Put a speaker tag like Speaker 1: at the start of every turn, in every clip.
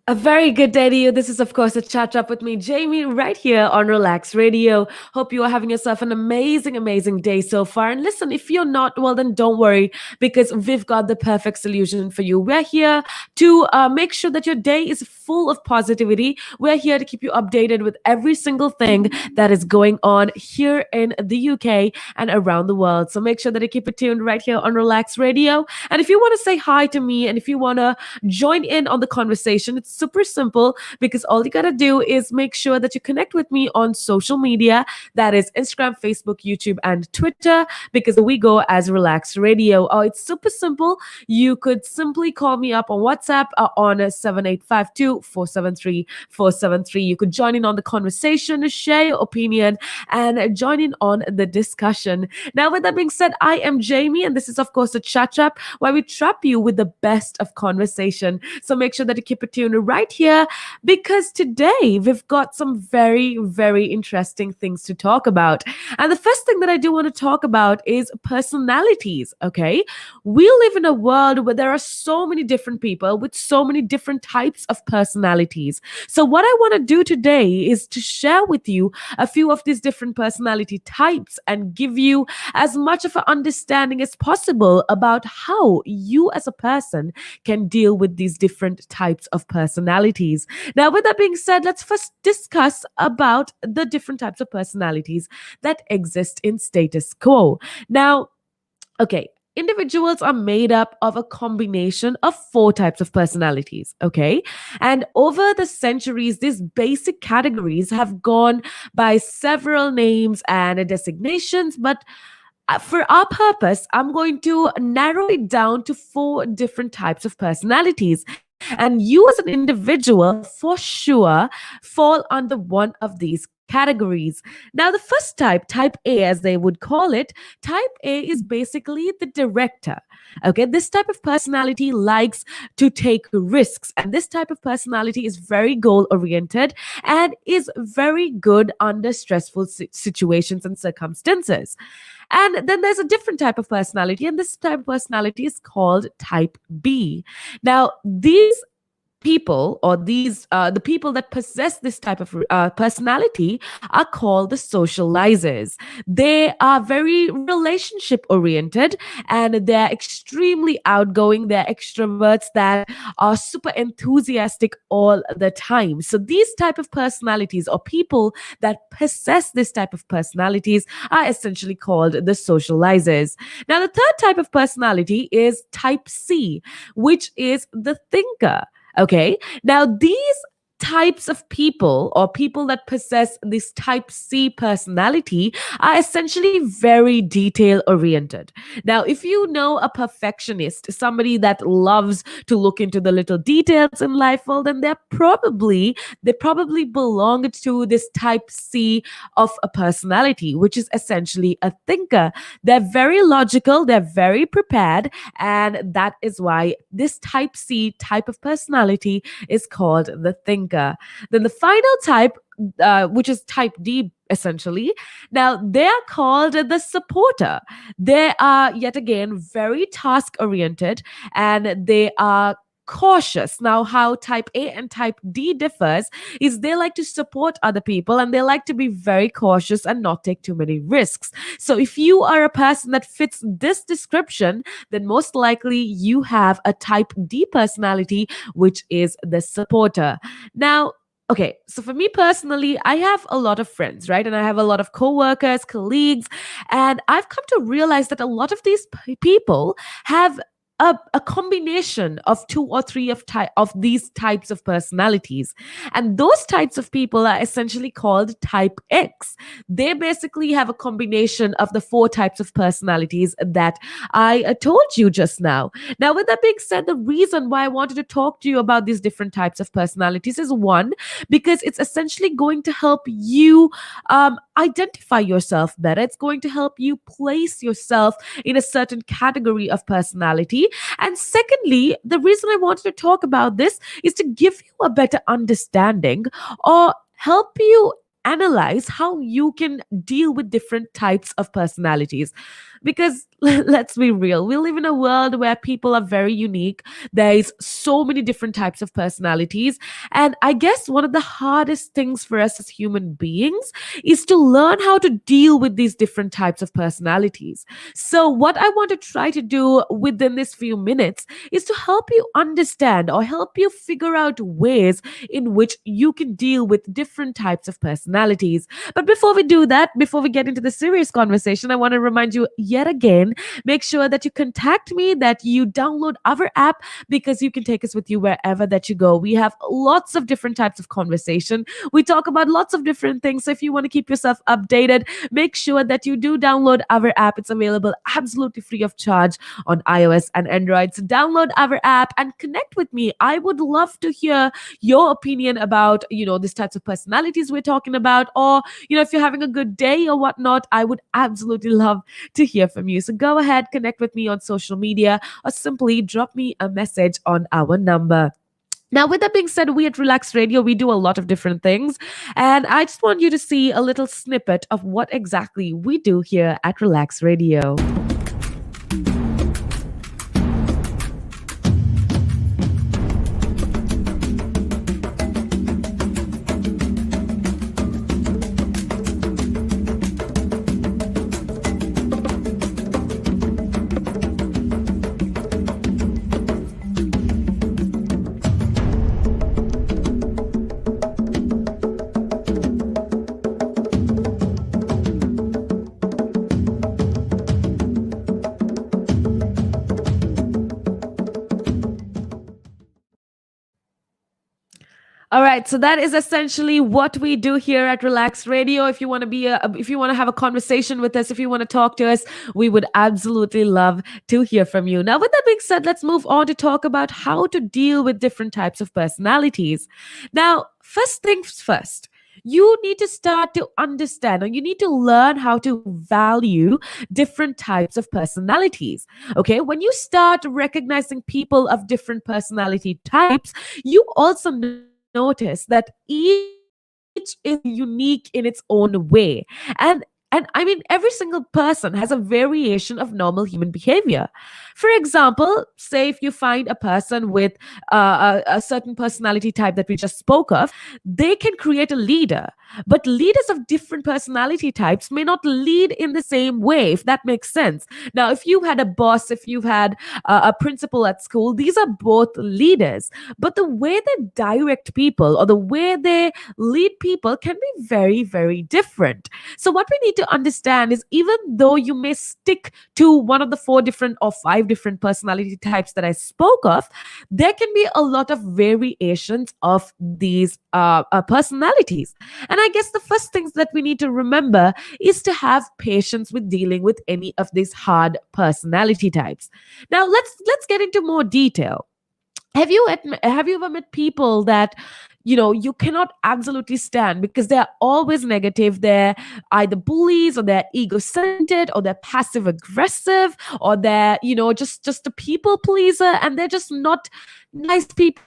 Speaker 1: A very good day to you. This is, of course, a chat up with me, Jamie, right here on Relax Radio. Hope you are having yourself an amazing, amazing day so far. And listen, if you're not, well, then don't worry because we've got the perfect solution for you. We're here to make sure that your day is full of positivity. We're here to keep you updated with every single thing that is going on here in the UK and around the world. So make sure that you keep it tuned right here on Relax Radio. And if you want to say hi to me and if you want to join in on the conversation, it's super simple because all you got to do is make sure that you connect with me on social media. That is Instagram, Facebook, YouTube, and Twitter because we go as Relax Radio. Oh, it's super simple. You could simply call me up on WhatsApp on 7852 473 473. You could join in on the conversation, share your opinion, and join in on the discussion. Now, with that being said, I am Jamie, and this is, of course, a chat trap where we trap you with the best of conversation. So make sure that you keep it tuned right here because today we've got some very, very interesting things to talk about. And the first thing that I do want to talk about is personalities, okay? We live in a world where there are so many different people with so many different types of personalities. So what I want to do today is to share with you a few of these different personality types and give you as much of an understanding as possible about how you as a person can deal with these different types of personalities. Now, with that being said, let's first discuss about the different types of personalities that exist in status quo. Now, okay. Individuals are made up of a combination of four types of personalities, okay? And over the centuries, these basic categories have gone by several names and designations, but for our purpose, I'm going to narrow it down to four different types of personalities. And you, as an individual, for sure, fall under one of these categories. Now, the first type, type A, as they would call it, type A is basically the director. Okay, this type of personality likes to take risks, and this type of personality is very goal oriented and is very good under stressful situations and circumstances. And then there's a different type of personality, and this type of personality is called type B. Now, these people or these the people that possess this type of personality are called the socializers. They are very relationship oriented and they're extremely outgoing. They're extroverts that are super enthusiastic all the time. So these type of personalities or people that possess this type of personalities are essentially called the socializers. Now, the third type of personality is type C, which is the thinker. Okay. Now, these types of people or people that possess this type C personality are essentially very detail oriented. Now, if you know a perfectionist, somebody that loves to look into the little details in life, well, then they probably belong to this type C of a personality, which is essentially a thinker. They're very logical, they're very prepared, and that is why this type C type of personality is called the thinker. Then the final type, which is type D, essentially. Now, they are called the supporter. They are, yet again, very task oriented and they are cautious. Now, how type A and type D differs is they like to support other people and they like to be very cautious and not take too many risks. So if you are a person that fits this description, then most likely you have a type D personality, which is the supporter. Now, okay, so for me personally, I have a lot of friends, right? And I have a lot of coworkers, colleagues, and I've come to realize that a lot of these people have a combination of two or three of these types of personalities. And those types of people are essentially called type X. They basically have a combination of the four types of personalities that I told you just now. Now, with that being said, the reason why I wanted to talk to you about these different types of personalities is one, because it's essentially going to help you identify yourself better. It's going to help you place yourself in a certain category of personality. And secondly, the reason I wanted to talk about this is to give you a better understanding or help you analyze how you can deal with different types of personalities. Because let's be real, we live in a world where people are very unique. There is so many different types of personalities. And I guess one of the hardest things for us as human beings is to learn how to deal with these different types of personalities. So, what I want to try to do within this few minutes is to help you understand or help you figure out ways in which you can deal with different types of personalities. But before we do that, before we get into the serious conversation, I want to remind you yet again, make sure that you contact me, that you download our app, because you can take us with you wherever that you go. We have lots of different types of conversation. We talk about lots of different things. So if you want to keep yourself updated, make sure that you do download our app. It's available absolutely free of charge on iOS and Android. So download our app and connect with me. I would love to hear your opinion about, these types of personalities we're talking about, or, if you're having a good day or whatnot, I would absolutely love to hear from you. So go ahead, connect with me on social media, or simply drop me a message on our number. Now, with that being said, we at Relax Radio, we do a lot of different things. And I just want you to see a little snippet of what exactly we do here at Relax Radio. All right, so that is essentially what we do here at Relax Radio. If you want to if you want to have a conversation with us, if you want to talk to us, we would absolutely love to hear from you. Now, with that being said, let's move on to talk about how to deal with different types of personalities. Now, first things first. You need to start to understand, or you need to learn how to value different types of personalities. Okay, when you start recognizing people of different personality types, you also notice that each is unique in its own way. And I mean, every single person has a variation of normal human behavior. For example, say if you find a person with a certain personality type that we just spoke of, they can create a leader. But leaders of different personality types may not lead in the same way, if that makes sense. Now, if you had a boss, if you've had a principal at school, these are both leaders. But the way they direct people or the way they lead people can be very, very different. So, what we need to understand is, even though you may stick to one of the 4 different or 5 different personality types that I spoke of, there can be a lot of variations of these personalities. And I guess the first things that we need to remember is to have patience with dealing with any of these hard personality types. Now, let's get into more detail. Have you ever met people that you cannot absolutely stand because they're always negative? They're either bullies, or they're ego-centered, or they're passive aggressive, or they're just a people pleaser, and they're just not nice people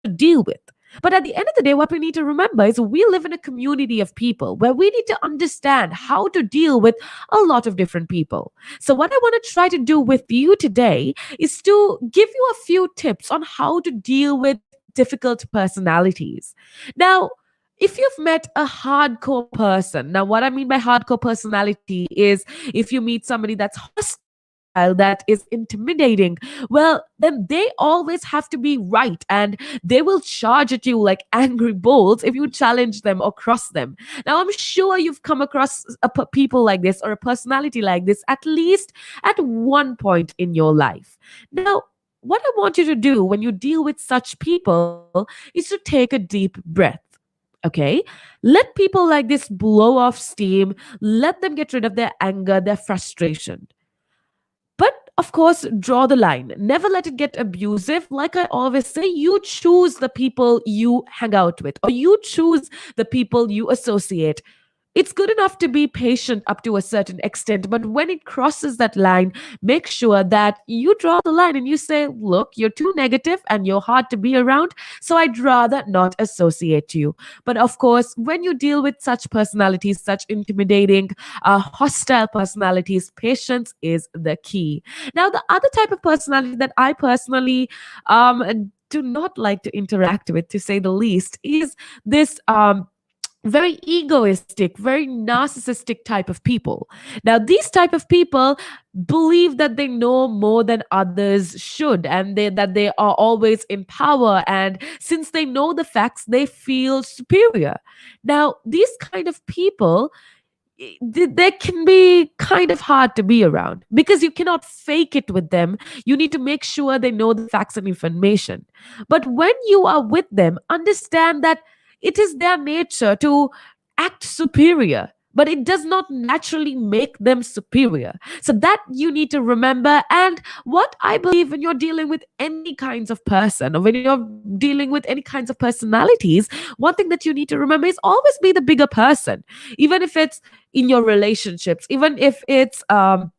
Speaker 1: to deal with. But at the end of the day, what we need to remember is we live in a community of people where we need to understand how to deal with a lot of different people. So what I want to try to do with you today is to give you a few tips on how to deal with difficult personalities. Now, if you've met a hardcore person, now what I mean by hardcore personality is if you meet somebody that's hostile, that is intimidating, well, then they always have to be right, and they will charge at you like angry bulls if you challenge them or cross them. Now, I'm sure you've come across people like this, or a personality like this, at least at one point in your life. Now, what I want you to do when you deal with such people is to take a deep breath. Okay, let people like this blow off steam. Let them get rid of their anger, their frustration. But of course, draw the line. Never let it get abusive. Like I always say, you choose the people you hang out with, or you choose the people you associate. it's good enough to be patient up to a certain extent, but when it crosses that line, make sure that you draw the line and you say, look, you're too negative and you're hard to be around, so I'd rather not associate you. But of course, when you deal with such personalities, such intimidating, hostile personalities, patience is the key. Now, the other type of personality that I personally do not like to interact with, to say the least, is this very egoistic, very narcissistic type of people. Now, these type of people believe that they know more than others should, and that they are always in power, and since they know the facts, they feel superior. Now, these kind of people, they can be kind of hard to be around because you cannot fake it with them. You need to make sure they know the facts and information. But when you are with them, understand that it is their nature to act superior, but it does not naturally make them superior. So that you need to remember. And what I believe, when you're dealing with any kinds of person, or when you're dealing with any kinds of personalities, one thing that you need to remember is always be the bigger person, even if it's in your relationships, even if it's in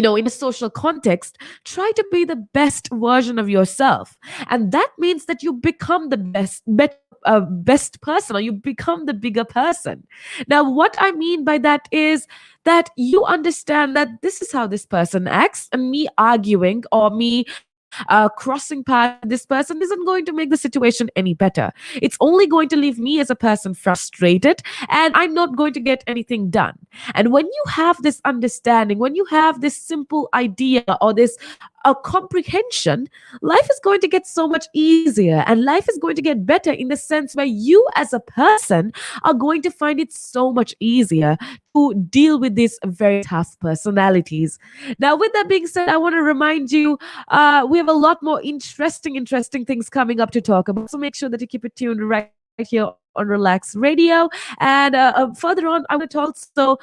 Speaker 1: a social context. Try to be the best version of yourself, and that means that you become the best person, or you become the bigger person. Now, what I mean by that is that you understand that this is how this person acts, and me arguing or me crossing path with this person isn't going to make the situation any better. It's only going to leave me as a person frustrated, and I'm not going to get anything done. And when you have this understanding, when you have this simple idea, or this a comprehension, life is going to get so much easier, and life is going to get better, in the sense where you as a person are going to find it so much easier to deal with these very tough personalities. Now, with that being said, I want to remind you, we have a lot more interesting things coming up to talk about. So make sure that you keep it tuned right here on Relax Radio. And further on, I want to also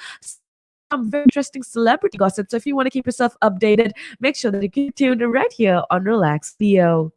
Speaker 1: some very interesting celebrity gossip. So if you want to keep yourself updated, make sure that you keep tuned right here on Relax Radio.